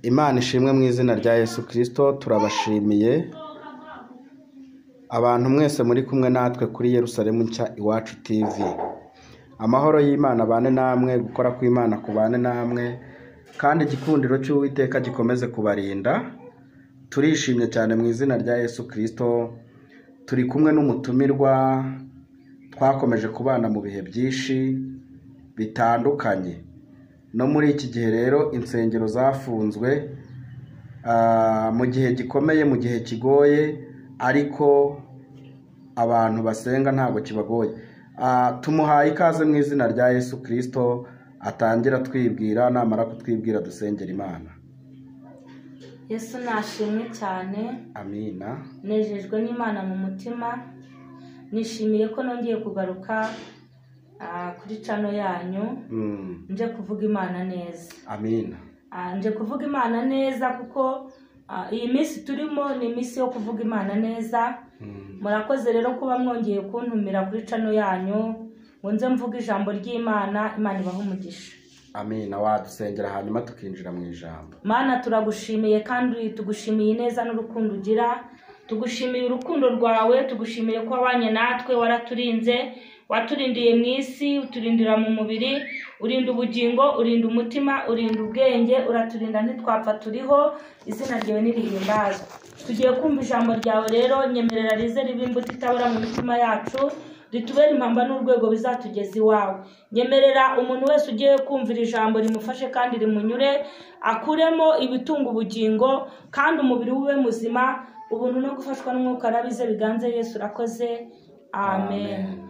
Imana ishimwe mu izina rya Yesu Kristo. Turabashimiye abantu mwese muri kumwe natwe kuri Yerusalemu nshya Iwacu TV. Amahoro y'Imana bane namwe, gukora kw'Imana kubane namwe, kandi igikundiro cy'Uwiteka gikomeze kubarinda. Turishimye cyane mu izina rya Yesu Kristo. Turi kumwe n'umutumirwa, twakomeje kubana mu bihe byinshi bitandukanye. No muri iki gihe rero insengero zafunzwe mu gihe gikomeye, mu gihe kigoye, ariko abantu basenga ntabwo kibagoye. Tumuhaye ikaze mu izina rya Yesu Kristo, atangira twibwira, namara kutwibwira dusengera Imana. Yesu nashimwe cyane. Amina. Nejejwe n'Imana mu mutima. Nishimiye ko nongeye kugaruka kuri channel yanyu. Nje kuvuga Imana neza. Amina. Nje kuvuga Imana neza kuko iyi minsi turimo ni iminsi yo kuvuga Imana neza. Murakoze rero kuba mwongeye kuntumira kuri channel yanyu ngo nze mvuga ijambo ry'Imana. Imana ibahe umugisha. Amina. Wadusengera hanyuma tukinjira mu ijambo. Mana, turagushimiye kandi tugushimiye neza n'urukundo ugira. Tugushimiye urukundo rwawe, tugushimiye ko wabanye natwe, waraturinze, waturindiye mu isi, uturindira mu mubiri, urinda ubugingo, urinda umutima, urinda ubwenge, uraturinda ntitwapfa turiho. Izina ryawe nirihimbazwe. Tugiye kumva ijambo ryawe rero, nyemerera rize ribe imbuto itabora mu mitima yacu, ritubere impamba n'urwego bizatugeza iwawe. Nyemerera umuntu wese ugiye kumvira ijambo rimufashe kandi rimunyure, akuremo ibitunga ubugingo kandi umubiri ube muzima, ubuntu no gufashwa n'umwuka arabize biganze. Yesu urakoze. Amen.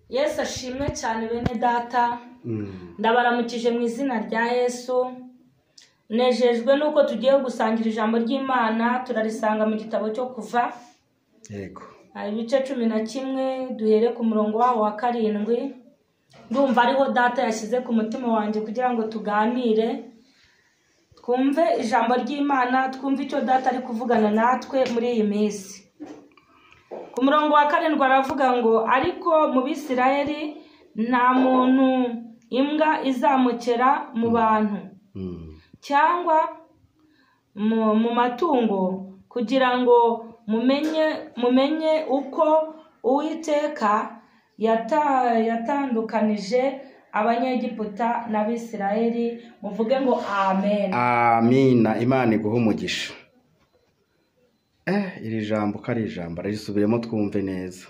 Yesu ashimwe cyane bene data. Ndabaramukije mu izina rya Yesu. Nejejwe nuko tugiye gusangira ijambo ry'Imana. Turarisanga mu gitabo cyo Kuva. Yego. Ibice 11 duhere ku murongo waho wa 7. Ndumva ariho data yashyize ku mutima wanjye kugira ngo tuganire, twumve ijambo ry'Imana, twumve icyo data ari kuvugana natwe muri iyi minsi. Ku murongo wa 7 aravuga ngo, ariko mu Bisirayeli nta muntu imbwa izamukera mu bantu cyangwa mu matungo, kugira ngo mumenye uko Uwiteka yatandukanije Abanyegiputa n'Abisirayeli. Muvuge ngo amen. Amina. Imana iguhe umugisha. Iri jambo ko ari ijambo, risubiremo twumve neza.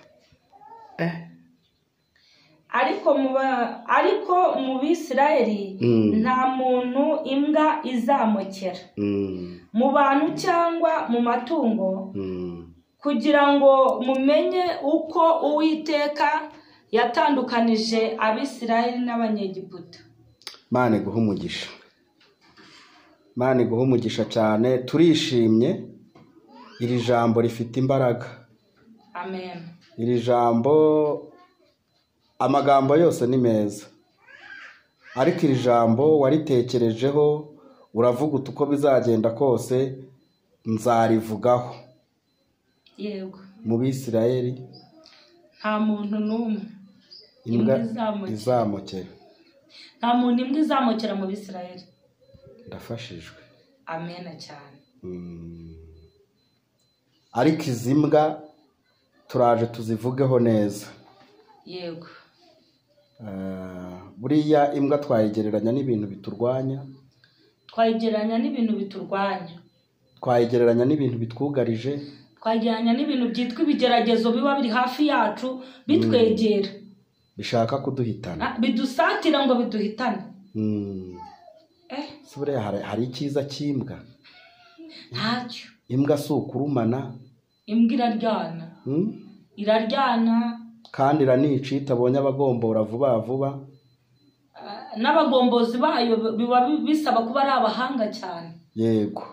Ariko mu Bisirayeli nta muntu imbwa izamukera mu bantu cyangwa mu matungo, kugira ngo mumenye uko Uwiteka yatandukanije Abisirayeli n'Abanyegiputa. Imana iguhe umugisha. Imana iguhe umugisha cyane. Turishimye. Iri jambo rifite imbaraga. Amen. Iri jambo, amagambo yose ni meza, ariko iri jambo waritekerejeho, uravuga uko bizagenda kose nzarivugaho. Yego. Mu Bisirayeli nta muntu n'umwe imbwa izamukera. Nta muntu imbwa izamukera mu Bisirayeli. Ndafashijwe. Amen cyane. Ariko izi mbwa turaje tuzivugeho neza. Yego. Buriya imbwa twayigereranya n'ibintu biturwanya. Twayigereranya n'ibintu biturwanya. Twayigereranya n'ibintu bitwugarije. Twayigereranya n'ibintu byitwa ibigeragezo biba biri hafi yacu bitwegera. Bishaka kuduhitana. Bidusatira ngo biduhitane. Buriya hari icyiza cy'imbwa. Ntacyo. Imbwa si ukurumana. Imbwa iraryana. Iraryana. Kandi iranica itabonye abagombora vuba vuba. N'abagombozi bayo biba bisaba kuba ari abahanga cyane. Yego.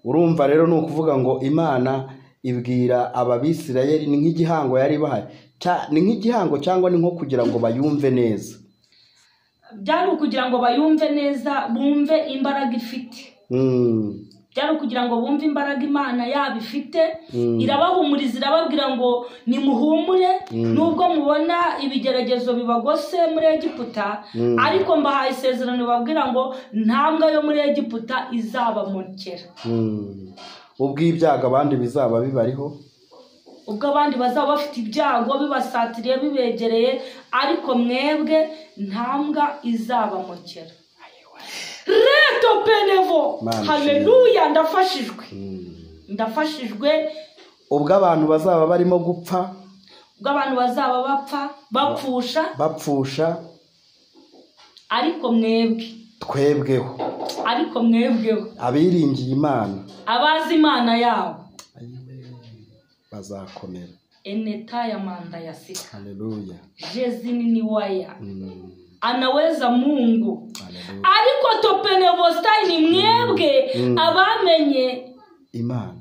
Urumva rero ni ukuvuga ngo Imana ibwira Ababisirayeli ni nk'igihango yari bahaye. Ni nk'igihango cyangwa ni nko kugira ngo bayumve neza. Byari ukugira ngo bayumve neza, bumve imbaraga ifite. byari kugira ngo bumve imbaraga Imana yabifite. Irabahumuriza, irababwira ngo nimuhumure nubwo mubona ibigeragezo bibagose muri Egiputa, ariko mbahaye isezerano babwira ngo ntambwa yo muri Egiputa izabamokera. ubwo ibyago abandi bizaba bibariho, ubwo abandi bazaba bafite ibyago bibasatiriye bibegereye, ariko mwebwe ntambwa izabamokera. Reto penevo, haleluya, ndafashijwe. ubwo abantu bazaba barimo gupfa, ubwo abantu bazaba bapfusha, ariko twebweho abiringiye Imana, abazi Imana yabo bazakomera. Eneta ya manda ya sika, haleluya, jezini ni waya anaweza Mungu. Ariko topenevostai ni mwebwe abamenye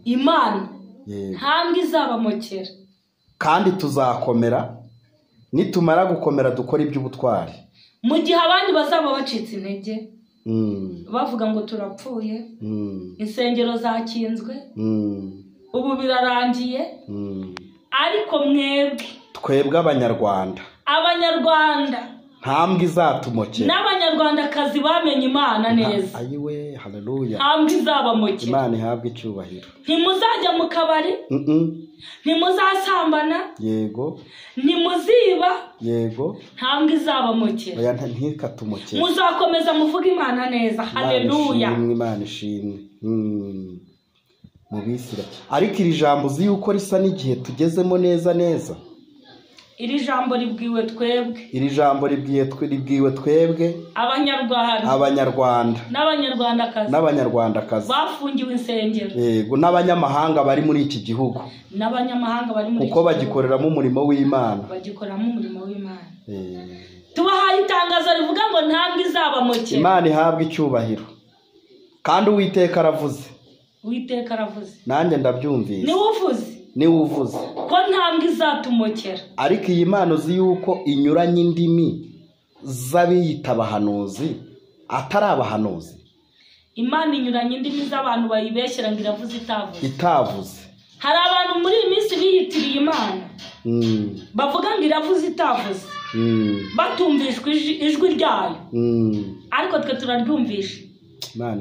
Imana ntambwe izabamokera, kandi tuzakomera nitumara gukomera dukora iby'ubutwari. Mu gihe abandi bazaba bacitse intege bavuga ngo turapfuye, insengero zakinzwe, ubu birarangiye, ariko twebwe Abanyarwanda ntambwe izatumokera, n'Abanyarwandakazi bamenye Imana neza. Ayiwe, haleluya, ntambwe izabamokera. Imana ihabwe icyubahiro. Ntimuzajya mu kabari, ntimuzasambana, yego, ntimuziba, yego, ntambwe izabamokera. oya ntikatumokera. Muzakomeza muvuga Imana neza. Haleluya, Imana ishimwe. Mu Bisira, ariko iri jambo uzi yuko risa n'igihe tugezemo neza. Iri jambo ribwiwe twebwe, ribwiwe twebwe Abanyarwanda n'Abanyarwandakazi bafungiwe insengero, yego, n'abanyamahanga bari muri iki gihugu, kuko bagikoreramo umurimo w'Imana. Tubahaye itangazo rivuga ngo ntambwe izabamokera. Imana ihabwe icyubahiro, kandi Uwiteka aravuze. Nanjye ndabyumvise. Niwe uvuze ko ntambwe izatumokera. Ariko iyi Mana uzi yuko inyuranye indimi z'abiyita abahanuzi atari abahanuzi. Imana inyuranye indimi z'abantu bayibeshyera ngo itavuze. Hari abantu muri iyi minsi biyitiriye Imana, bavuga ngo iravuze itavuze, batumvishwe ijwi ryayo, ariko twe turaryumvisha.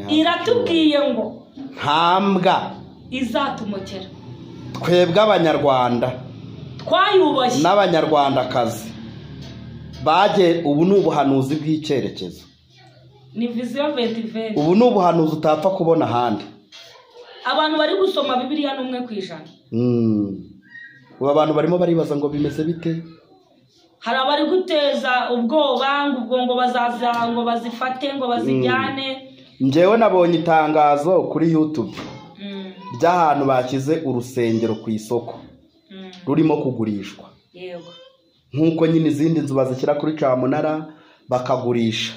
Iratubwiye ngo ntambwa izatumokera. Twebwe Abanyarwanda twayubashye n'Abanyarwandakazi ubu ni ubuhanuzi bw'icyerekezo, ni vision 2020. ubu ni ubuhanuzi utapfa kubona ahandi. Abantu bari gusoma Bibiliya n'umwe kwijana. ubu abantu barimo baribaza ngo bimeze bite. Hari abari guteza ubwoba ngo bazaza ngo bazifate ngo bazijyane. Njyewe nabonye itangazo kuri YouTube ry'ahantu bakize urusengero ku isoko rurimo kugurishwa, yego, nkuko nyine izindi nzu bazishyira kuri cyamunara bakagurisha.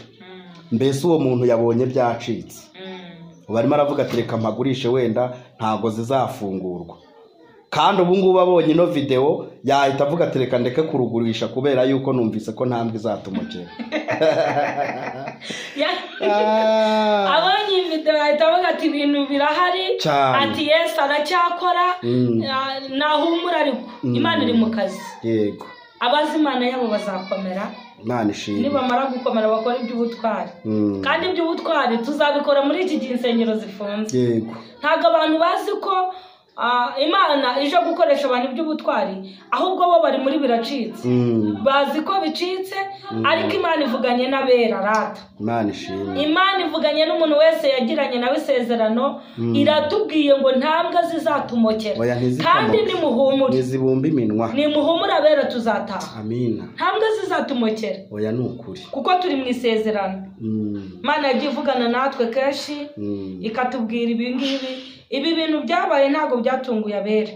Mbese uwo muntu yabonye byacitse, barimo aravuga ati reka mpagurishe, wenda ntago zizafungurwa. Kandi ubu ngubu abonye ino video yahita avuga ati reka ndeke kurugurisha kubera yuko numvise ko ntambwe izatumokera. Abonye video yahita avuga ati ibintu birahari, ati Yesu aracyakora, nahumura, ariko Imana iri mu kazi. Yego, abazi Imana yabo bazakomera. Imana ishimwe. Nibamara gukomera bakora iby'ubutwari, kandi iby'ubutwari tuzabikora muri iki gihe insengero zifunze. Yego, ntago abantu bazi ko Imana ije gukoresha abantu iby'ubutwari, ahubwo bo bari muri biracitse. Bazi ko bicitse, ariko Imana ivuganye n'abera rata. Imana ishimwe. Imana ivuganye n'umuntu wese yagiranye nawe isezerano, iratubwiye ngo ntambwe zizatumokera, kandi nimuhumure, nizibumba iminwa, nimuhumure abera tuzataha. Amina. Ntambwe zizatumokera, oya nukuri, kuko turi mu isezerano. Imana yagiye ivugana natwe kenshi, ikatubwira ibi bintu byabaye ntago byatunguye abera,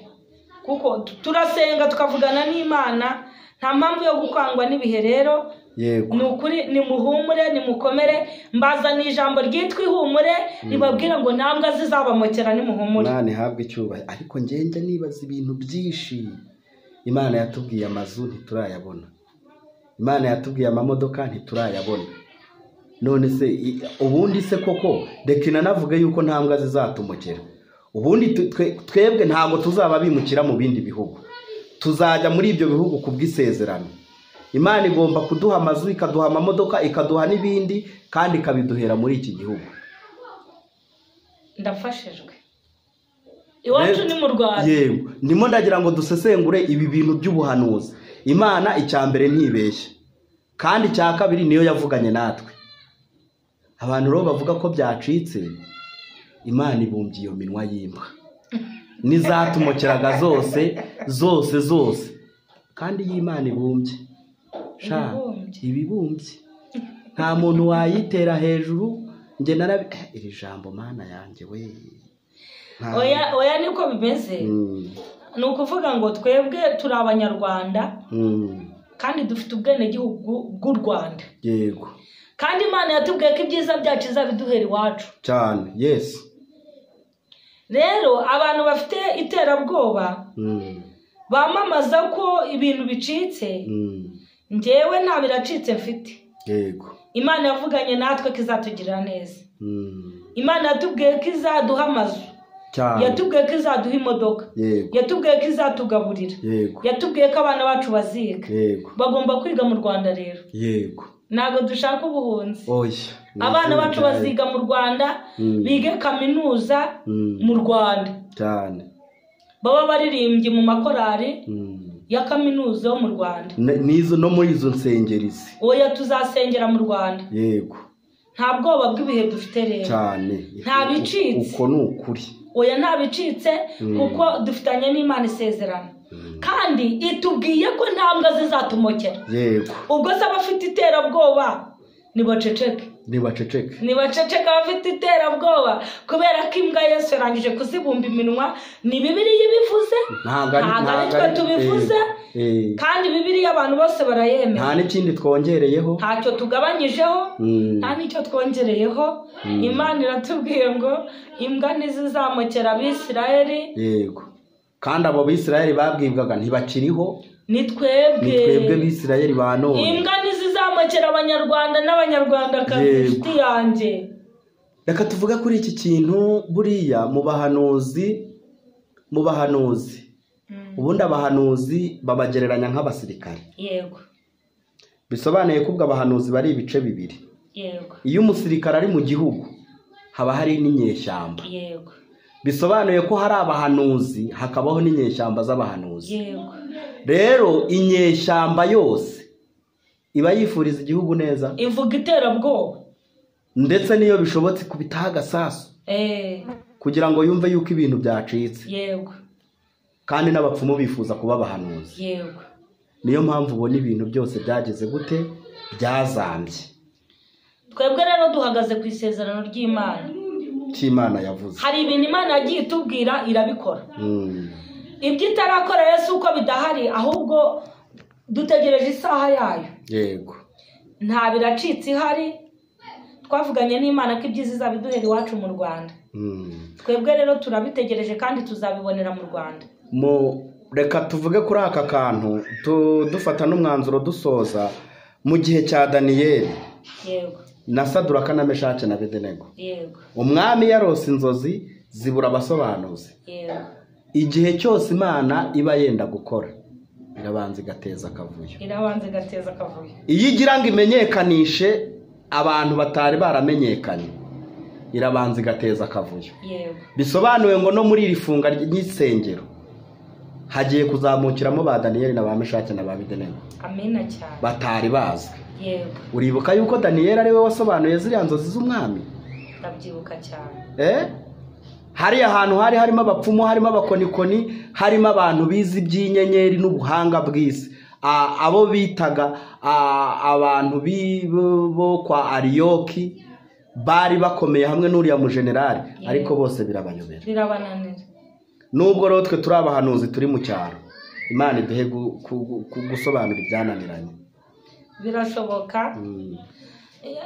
kuko turasenga tukavugana n'Imana, nta mpamvu yo gukangwa n'ibihe. Rero yego, nukuri nimuhumure, nimukomere. Mbazana ijambo ryitwa ihumure ribabwira ngo ntambwe zizabamokera, nimuhumure. Imana ihabwe icyubahiro. Ariko ngenge nibaza ibintu byinshi. Imana yatubwiye amazu ntiturayabona, Imana yatubwiye amamodoka ntiturayabona, none se ubundi se koko reka inanavuge yuko nta mbwa zizatumukira. Ubundi twebwe ntabwo tuzaba bimukira mu bindi bihugu, tuzajya muri ibyo bihugu kubw'isezerano. Imana igomba kuduha amazu, ikaduha amamodoka, ikaduha n'ibindi, kandi ikabiduhera muri iki gihugu. Ndafashijwe. Iwacu ni mu Rwanda. Yego, ndimo ndagira ngo dusesengure ibi bintu by'ubuhanuzi. Imana icyambere ntibeshye, kandi cya kabiri niyo yavuganye natwe. Abantu rero bavuga ko byacitse, Imana ibumbye iyo minwa y'imbwa nizatumukiraga zose kandi y'Imana ibumbye ibibumbye nta muntu wayitera hejuru. Nge iri jambo Mana yanjye we oya niko bimeze. Ni ukuvuga ngo twebwe turi Abanyarwanda kandi dufite ubwenegihugu bw'u Rwanda. Yego, kandi Imana yatubwiye ko ibyiza byacu izabiduhera iwacu cyane. Yes. Rero abantu bafite iterabwoba bamamaza ko ibintu bicitse, njyewe nta biracitse mfite. Yego, Imana yavuganye natwe ko izatugirira neza. Imana yatubwiye ko izaduha amazu, yatubwiye ko izaduha imodoka, yatubwiye ko izatugaburira, yatubwiye ko abana bacu baziga, bagomba kwiga mu Rwanda. Rero yego, ntabwo dushaka ubuhunzi. Abana bacu baziga mu Rwanda, bige kaminuza mu Rwanda cyane, baba baririmbye mu makorari ya kaminuza yo mu Rwanda, nizo no muri izo nsengerizi. Oya, tuzasengera mu Rwanda. Yego, nta bwoba bw'ibihe dufite rero cyane, nta bicitse. Uko ni ukuri. Oya, nta bicitse kuko dufitanye n'Imana isezerano, kandi itubwiye ko nta mbwa zizatumukira. Yego, ubwo se abafite iterabwoba nibaceceke abafite iterabwoba, kubera ko imbwa Yesu yarangije kuzibumba iminwa. Ni Bibiliya ibivuze, ntabwo ari twe tubivuze, kandi Bibiliya abantu bose barayemera. Nta n'ikindi twongereyeho, ntacyo tugabanyijeho, nta n'icyo twongereyeho. Imana iratubwiye ngo imbwa ntizizamukira Abisirayeli. Yego, kandi abo Bisirayeli babwibwaga ntibakiriho. Ni twebwe Bisirayeli ba none. Imbwa ntizizamukira Abanyarwanda n'Abanyarwandakazi. Inshuti yanjye, reka tuvuge kuri iki kintu. Buriya mu bahanuzi ubundi abahanuzi babagereranya nk'abasirikare. Yego, bisobanuye ko ubwo abahanuzi bari ibice bibiri. Yego, iyo umusirikare ari mu gihugu haba hari n'inyeshyamba. Yego, bisobanuye ko hari abahanuzi hakabaho n'inyeshyamba z'abahanuzi. Yego, rero inyeshyamba yose iba yifuriza igihugu neza, ivuga iterabwoba, ndetse niyo bishobotse kubitaha agasasu kugira ngo yumve yuko ibintu byacitse. Yego, kandi n'abapfumu bifuza kuba abahanuzi. Yego, niyo mpamvu ubona ibintu byose byageze gute, byazambye. Twebwe rero duhagaze ku isezerano ry'Imana cy'Imana yavuze. Hari ibintu Imana yagiye itubwira irabikora. Ibyo itarakora Yesu uko bidahari, ahubwo dutegereje isaha yayo. Yego, nta biracitse ihari. Twavuganye n'Imana ko ibyiza izabiduhera iwacu mu Rwanda. Twebwe rero turabitegereje kandi tuzabibonera mu Rwanda. Reka tuvuge kuri aka kantu dufata n'umwanzuro dusoza. Mu gihe cya Daniyeli, yego, na Saduraka na Meshake na Abedenego, yego, umwami yarose inzozi zibura abasobanuzi. Yego, igihe cyose Imana iba yenda gukora irabanza igateza akavuyo. Iyo igira ngo imenyekanishe abantu batari baramenyekanye, irabanza igateza akavuyo. Bisobanuye ngo no muri iri funga ry'isengero hagiye kuzamukiramo ba Daniyeli na ba Meshake na ba Abedenego. Amina cyane. Batari bazwi. Yego. Uribuka yuko Daniyeli ari we wasobanuye ziriya nzozi z'umwami? Ndabyibuka cyane. Hari ahantu hari harimo abapfumu, harimo abakonikoni, harimo abantu bizi by'inyenyeri n'ubuhanga bw'isi. Abo bitaga abantu bo kwa Ariyoki bari bakomeye hamwe n'uriya mu generali, ariko bose birabayobera, birabananira. Nubwo rero twe turi abahanuzi turi mu cyaro, Imana iduhe gusobanura ibyananiranye. Birashoboka.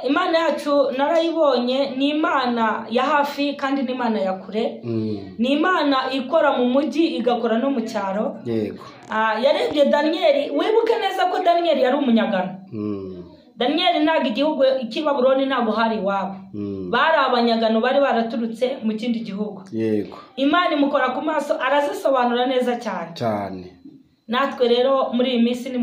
Imana yacu narayibonye, ni Imana ya hafi kandi ni Imana ya kure. Ni Imana ikora mu mujyi igakora no mu cyaro. Yego. Yarebye Daniyeli, wibuke neza ko Daniyeli yari umunyagano. Daniyeli ntago igihugu iki Babuloni ntago hari iwabo, bari abanyagano bari baraturutse mu kindi gihugu. Yego. Imana imukora ku maso arazisobanura neza cyane. Cyane. Natwe rero muri iyi minsi ni